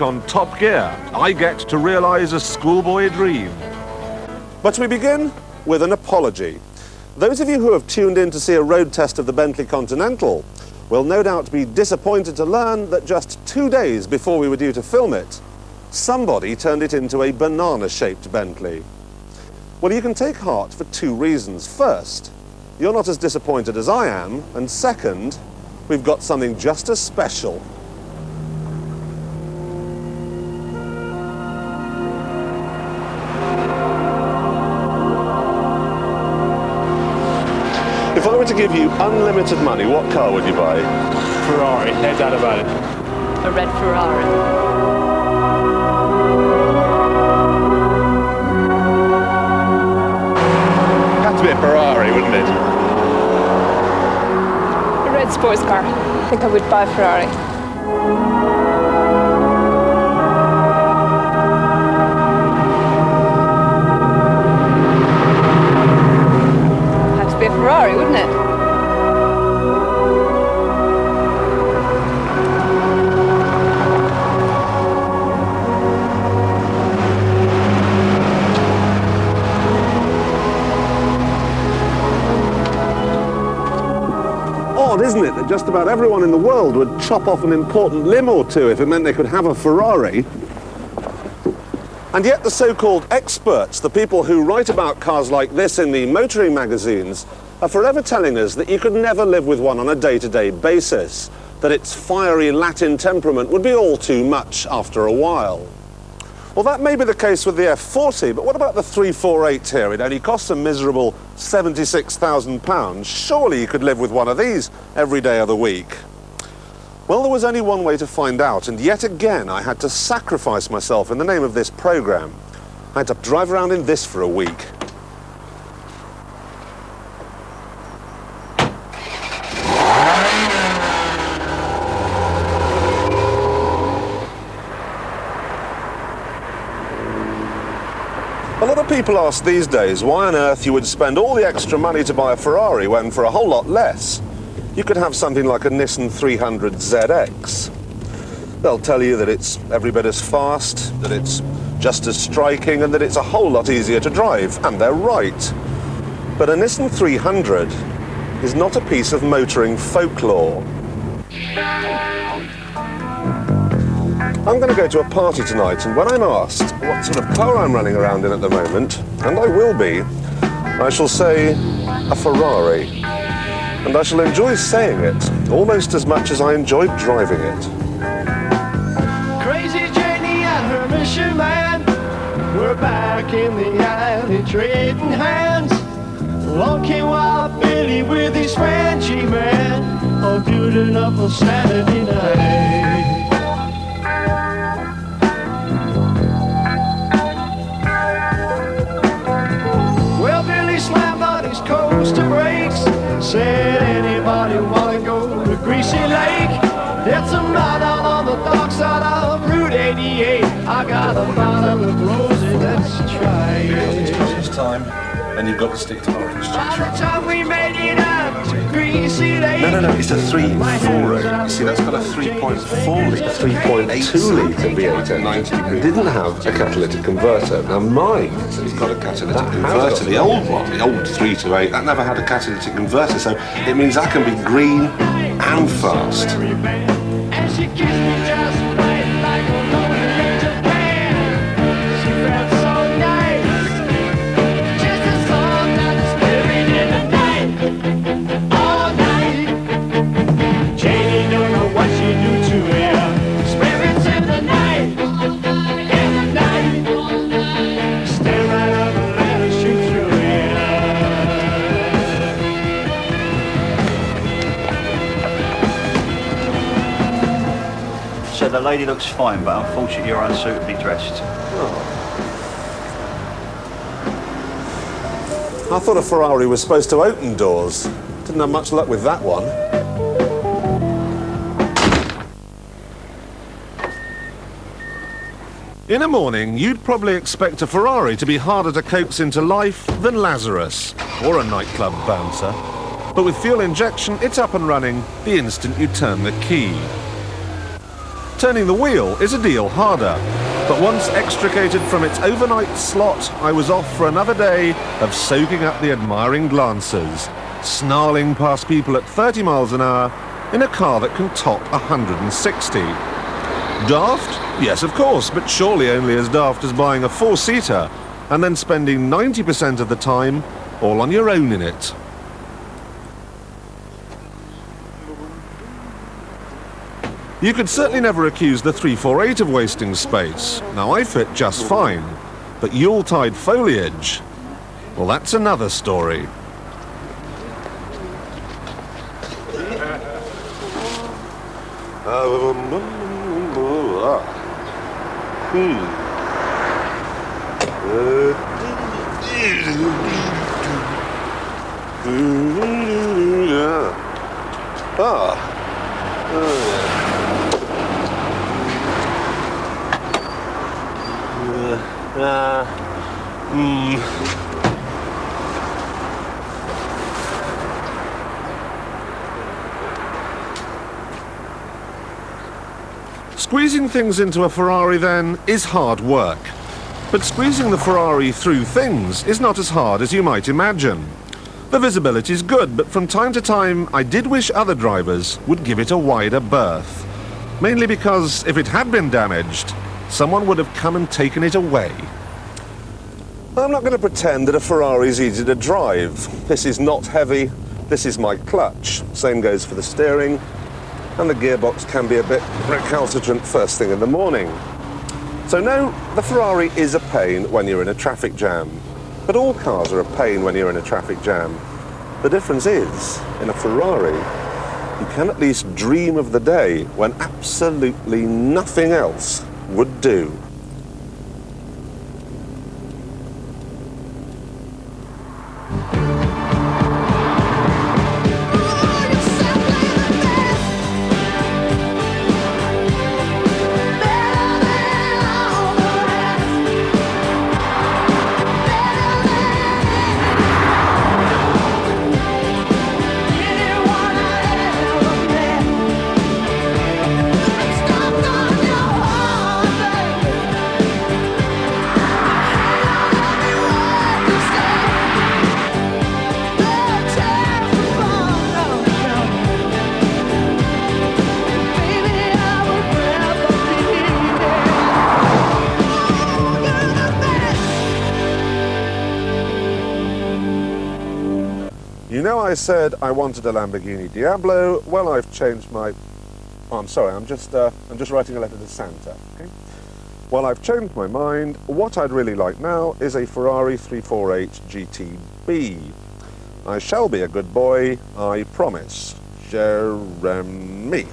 On Top Gear, I get to realise a schoolboy dream. But we begin with an apology. Those of you who have tuned in to see a road test of the Bentley Continental will no doubt be disappointed to learn that just 2 days before we were due to film it, somebody turned it into a banana-shaped Bentley. Well, you can take heart for two reasons. First, you're not as disappointed as I am, and second, we've got something just as special. If I were to give you unlimited money, what car would you buy? Ferrari, no doubt about it. A red Ferrari. Had to be a Ferrari, wouldn't it? A red sports car. I think I would buy a Ferrari. Had to be a Ferrari, wouldn't it? Odd, isn't it, that just about everyone in the world would chop off an important limb or two if it meant they could have a Ferrari. And yet the so-called experts, the people who write about cars like this in the motoring magazines, are forever telling us that you could never live with one on a day-to-day basis, that its fiery Latin temperament would be all too much after a while. Well, that may be the case with the F40, but what about the 348 here? It only costs a miserable £76,000. Surely you could live with one of these every day of the week. Well, there was only one way to find out, and yet again I had to sacrifice myself in the name of this programme. I had to drive around in this for a week. A lot of people ask these days why on earth you would spend all the extra money to buy a Ferrari when for a whole lot less you could have something like a Nissan 300 ZX. They'll tell you that it's every bit as fast, that it's just as striking, and that it's a whole lot easier to drive, and they're right. But a Nissan 300 is not a piece of motoring folklore. I'm going to go to a party tonight, and when I'm asked what sort of car I'm running around in at the moment, and I will be, I shall say a Ferrari. And I shall enjoy saying it almost as much as I enjoyed driving it. Crazy Jenny and her mission man were back in the alley trading hands. Along came Wild Billy with his Frenchy man, all good enough on Saturday night. Well, Billy slammed on his coaster brakes, said, anybody wanna go to Greasy Lake? It's a night out on the dark side of Route 88. I got a bottle of rosé, let's try it. It's Christmas time, and you've got to stick to orange juice. By the time we made it out to Greasy Lake. No, it's a 3.4. You see, that's got a 3.4 litre, 3.2 litre V8 at 90 engine. It degrees. didn't have a catalytic converter. Now mine, It's got a catalytic That has converter. got The old one, the old 328, that never had a catalytic converter, so it means I can be green and fast. And she kissed me just right like a lonely angel can. She felt so nice, just a song that's living in the night, all night. Janie don't know what she do to her. Spirits in the night, stand right up and let her shoot through it. So the lady looks fine, but unfortunately you're unsuitably dressed. I thought a Ferrari was supposed to open doors. Didn't have much luck with that one. In a morning, you'd probably expect a Ferrari to be harder to coax into life than Lazarus, or a nightclub bouncer. But with fuel injection, it's up and running the instant you turn the key. Turning the wheel is a deal harder, but once extricated from its overnight slot, I was off for another day of soaking up the admiring glances, snarling past people at 30 miles an hour in a car that can top 160. Daft? Yes, of course, but surely only as daft as buying a four-seater and then spending 90% of the time all on your own in it. You could certainly never accuse the 348 of wasting space. Now, I fit just fine, but Yuletide foliage, well, that's another story. Squeezing things into a Ferrari, then, is hard work. But squeezing the Ferrari through things is not as hard as you might imagine. The visibility's good, but from time to time, I did wish other drivers would give it a wider berth. Mainly because if it had been damaged, someone would have come and taken it away. I'm not going to pretend that a Ferrari's easy to drive. This is not heavy. This is my clutch. Same goes for the steering. And the gearbox can be a bit recalcitrant first thing in the morning. So no, the Ferrari is a pain when you're in a traffic jam. But all cars are a pain when you're in a traffic jam. The difference is, in a Ferrari, you can at least dream of the day when absolutely nothing else would do. You know, I said I wanted a Lamborghini Diablo. Well, I've changed my... Oh, I'm sorry, I'm just writing a letter to Santa, okay? Well, I've changed my mind. What I'd really like now is a Ferrari 348 GTB. I shall be a good boy, I promise. Jeremy.